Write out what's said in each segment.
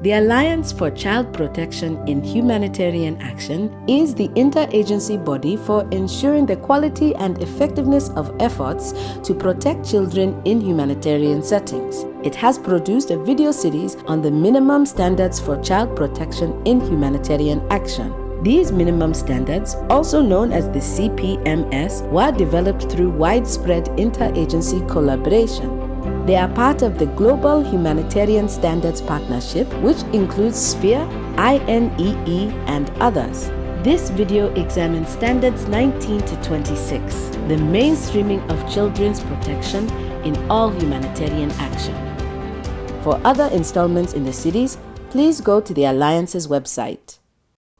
The Alliance for Child Protection in Humanitarian Action is the interagency body for ensuring the quality and effectiveness of efforts to protect children in humanitarian settings. It has produced a video series on the minimum standards for child protection in humanitarian action. These minimum standards, also known as the CPMS, were developed through widespread interagency collaboration. They are part of the Global Humanitarian Standards Partnership, which includes Sphere, INEE, and others. This video examines standards 19 to 26, the mainstreaming of children's protection in all humanitarian action. For other installments in the series, please go to the Alliance's website.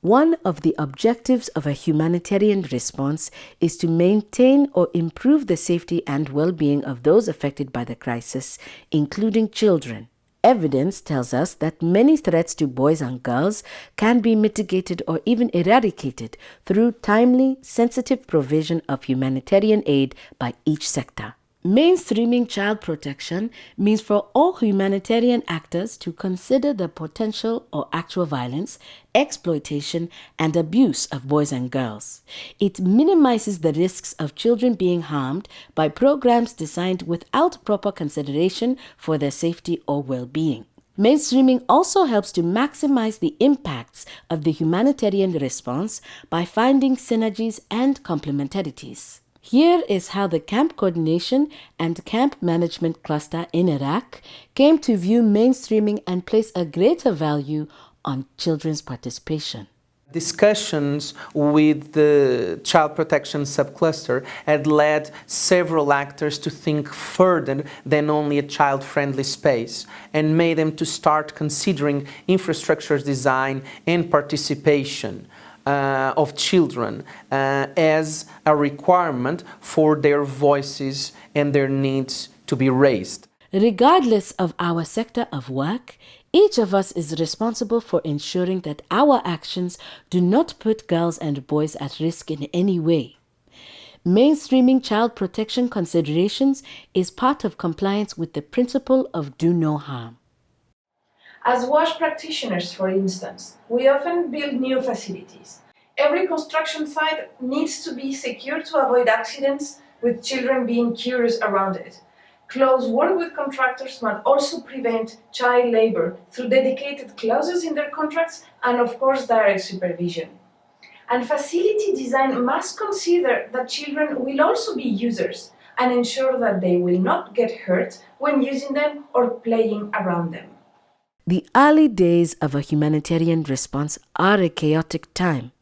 One of the objectives of a humanitarian response is to maintain or improve the safety and well-being of those affected by the crisis, including children. Evidence tells us that many threats to boys and girls can be mitigated or even eradicated through timely, sensitive provision of humanitarian aid by each sector. Mainstreaming child protection means for all humanitarian actors to consider the potential or actual violence, exploitation, and abuse of boys and girls. It minimizes the risks of children being harmed by programs designed without proper consideration for their safety or well-being. Mainstreaming also helps to maximize the impacts of the humanitarian response by finding synergies and complementarities. Here is how the Camp Coordination and Camp Management Cluster in Iraq came to view mainstreaming and place a greater value on children's participation. Discussions with the child protection subcluster had led several actors to think further than only a child-friendly space and made them to start considering infrastructure design and participation of children as a requirement for their voices and their needs to be raised. Regardless of our sector of work, each of us is responsible for ensuring that our actions do not put girls and boys at risk in any way. Mainstreaming child protection considerations is part of compliance with the principle of do no harm. As WASH practitioners, for instance, we often build new facilities. Every construction site needs to be secure to avoid accidents, with children being curious around it. Close work with contractors must also prevent child labor through dedicated clauses in their contracts and, of course, direct supervision. And facility design must consider that children will also be users and ensure that they will not get hurt when using them or playing around them. The early days of a humanitarian response are a chaotic time.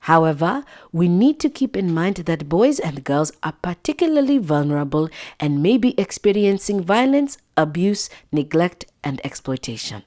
However, we need to keep in mind that boys and girls are particularly vulnerable and may be experiencing violence, abuse, neglect, and exploitation.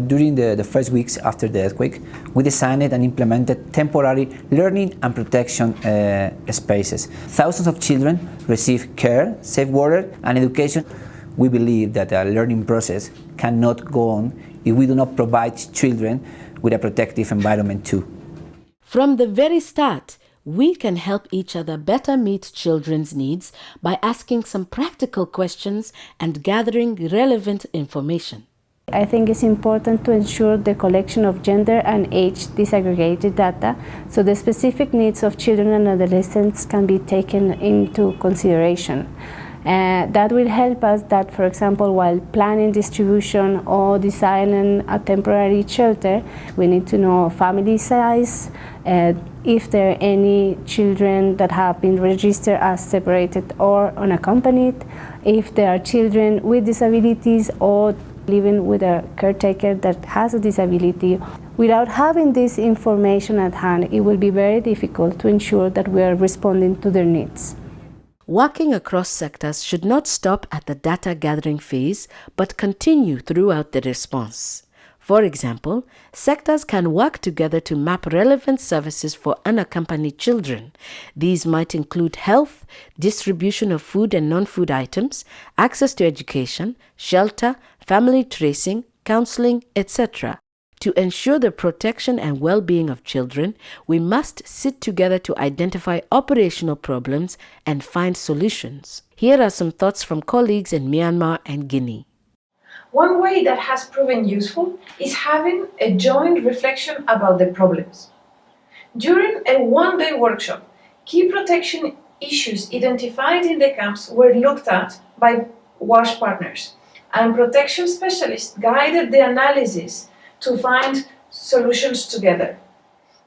During the first weeks after the earthquake, we designed and implemented temporary learning and protection spaces. Thousands of children receive care, safe water, and education. We believe that a learning process cannot go on if we do not provide children with a protective environment too. From the very start, we can help each other better meet children's needs by asking some practical questions and gathering relevant information. I think it's important to ensure the collection of gender and age disaggregated data so the specific needs of children and adolescents can be taken into consideration. That will help us that, for example, while planning distribution or designing a temporary shelter, we need to know family size, if there are any children that have been registered as separated or unaccompanied, if there are children with disabilities or living with a caretaker that has a disability. Without having this information at hand, it will be very difficult to ensure that we are responding to their needs. Working across sectors should not stop at the data gathering phase, but continue throughout the response. For example, sectors can work together to map relevant services for unaccompanied children. These might include health, distribution of food and non-food items, access to education, shelter, family tracing, counseling, etc. To ensure the protection and well-being of children, we must sit together to identify operational problems and find solutions. Here are some thoughts from colleagues in Myanmar and Guinea. One way that has proven useful is having a joint reflection about the problems. During a one-day workshop, key protection issues identified in the camps were looked at by WASH partners, and protection specialists guided the analysis to find solutions together.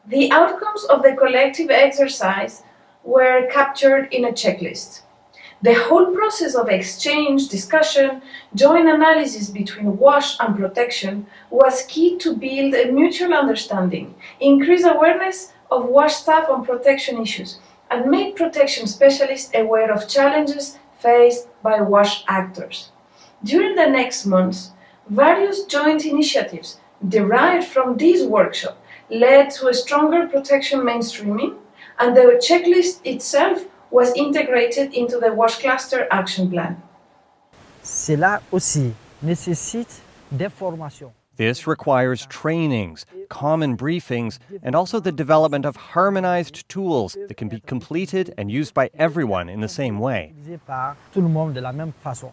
The outcomes of the collective exercise were captured in a checklist. The whole process of exchange, discussion, joint analysis between WASH and protection was key to build a mutual understanding, increase awareness of WASH staff on protection issues, and make protection specialists aware of challenges faced by WASH actors. During the next months, various joint initiatives derived from this workshop led to a stronger protection mainstreaming, and the checklist itself was integrated into the WASH Cluster Action Plan. Cela aussi nécessite des formations. This requires trainings, common briefings, and also the development of harmonized tools that can be completed and used by everyone in the same way. Par tout le monde de la même façon.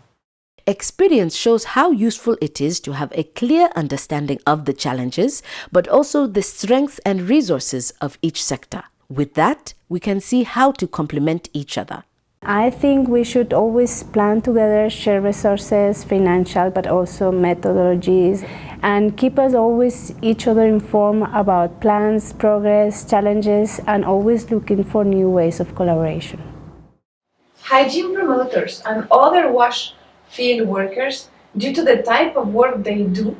Experience shows how useful it is to have a clear understanding of the challenges, but also the strengths and resources of each sector. With that, we can see how to complement each other. I think we should always plan together, share resources, financial, but also methodologies, and keep us always each other informed about plans, progress, challenges, and always looking for new ways of collaboration. Hygiene promoters and other WASH field workers, due to the type of work they do,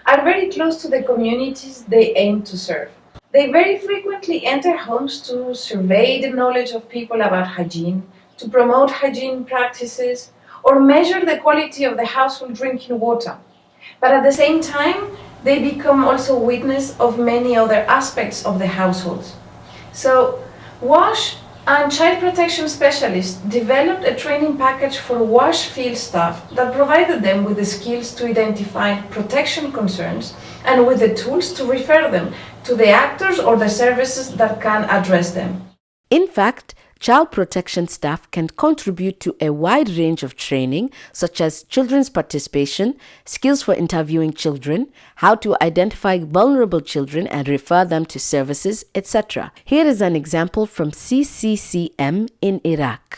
are very close to the communities they aim to serve. They very frequently enter homes to survey the knowledge of people about hygiene, to promote hygiene practices, or measure the quality of the household drinking water. But at the same time, they become also witness of many other aspects of the household. So, WASH and child protection specialists developed a training package for WASH field staff that provided them with the skills to identify protection concerns and with the tools to refer them to the actors or the services that can address them. In fact, child protection staff can contribute to a wide range of training, such as children's participation, skills for interviewing children, how to identify vulnerable children and refer them to services, etc. Here is an example from CCCM in Iraq.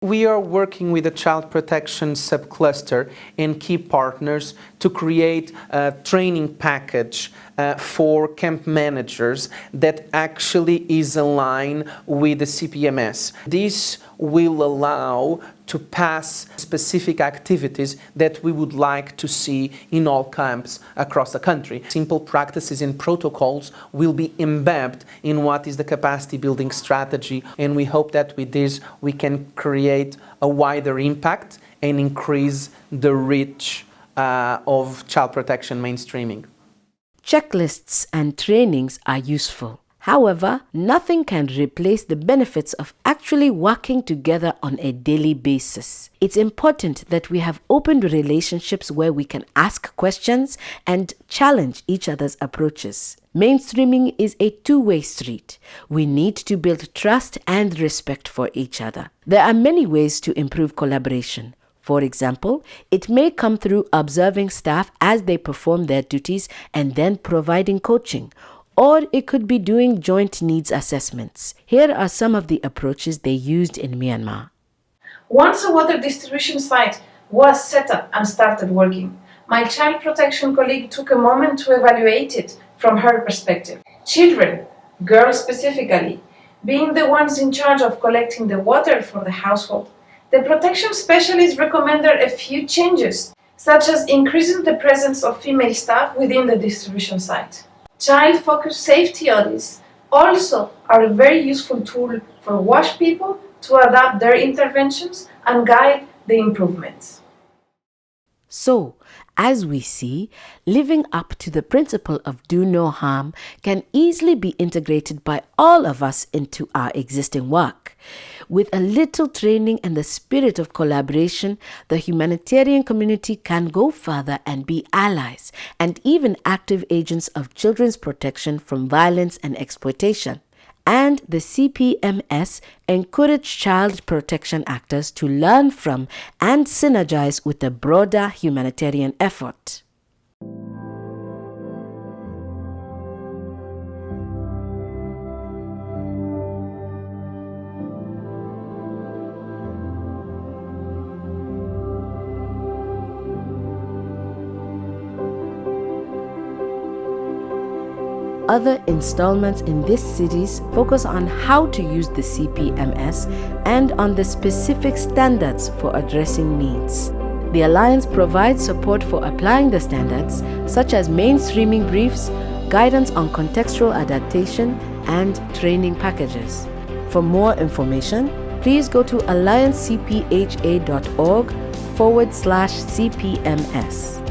We are working with the child protection subcluster and key partners to create a training package for camp managers that actually is aligned with the CPMS. This will allow to pass specific activities that we would like to see in all camps across the country. Simple practices and protocols will be embedded in what is the capacity building strategy, and we hope that with this we can create a wider impact and increase the reach of child protection mainstreaming. Checklists and trainings are useful. However, nothing can replace the benefits of actually working together on a daily basis. It's important that we have open relationships where we can ask questions and challenge each other's approaches. Mainstreaming is a two-way street. We need to build trust and respect for each other. There are many ways to improve collaboration. For example, it may come through observing staff as they perform their duties and then providing coaching. Or it could be doing joint needs assessments. Here are some of the approaches they used in Myanmar. Once a water distribution site was set up and started working, my child protection colleague took a moment to evaluate it from her perspective. Children, girls specifically, being the ones in charge of collecting the water for the household, the protection specialist recommended a few changes, such as increasing the presence of female staff within the distribution site. Child-focused safety audits also are a very useful tool for WASH people to adapt their interventions and guide the improvements. So, as we see, living up to the principle of do no harm can easily be integrated by all of us into our existing work. With a little training and the spirit of collaboration, the humanitarian community can go further and be allies and even active agents of children's protection from violence and exploitation. and the CPMS encourage child protection actors to learn from and synergize with the broader humanitarian effort. Other installments in this series focus on how to use the CPMS and on the specific standards for addressing needs. The Alliance provides support for applying the standards, such as mainstreaming briefs, guidance on contextual adaptation, and training packages. For more information, please go to alliancecpha.org/CPMS.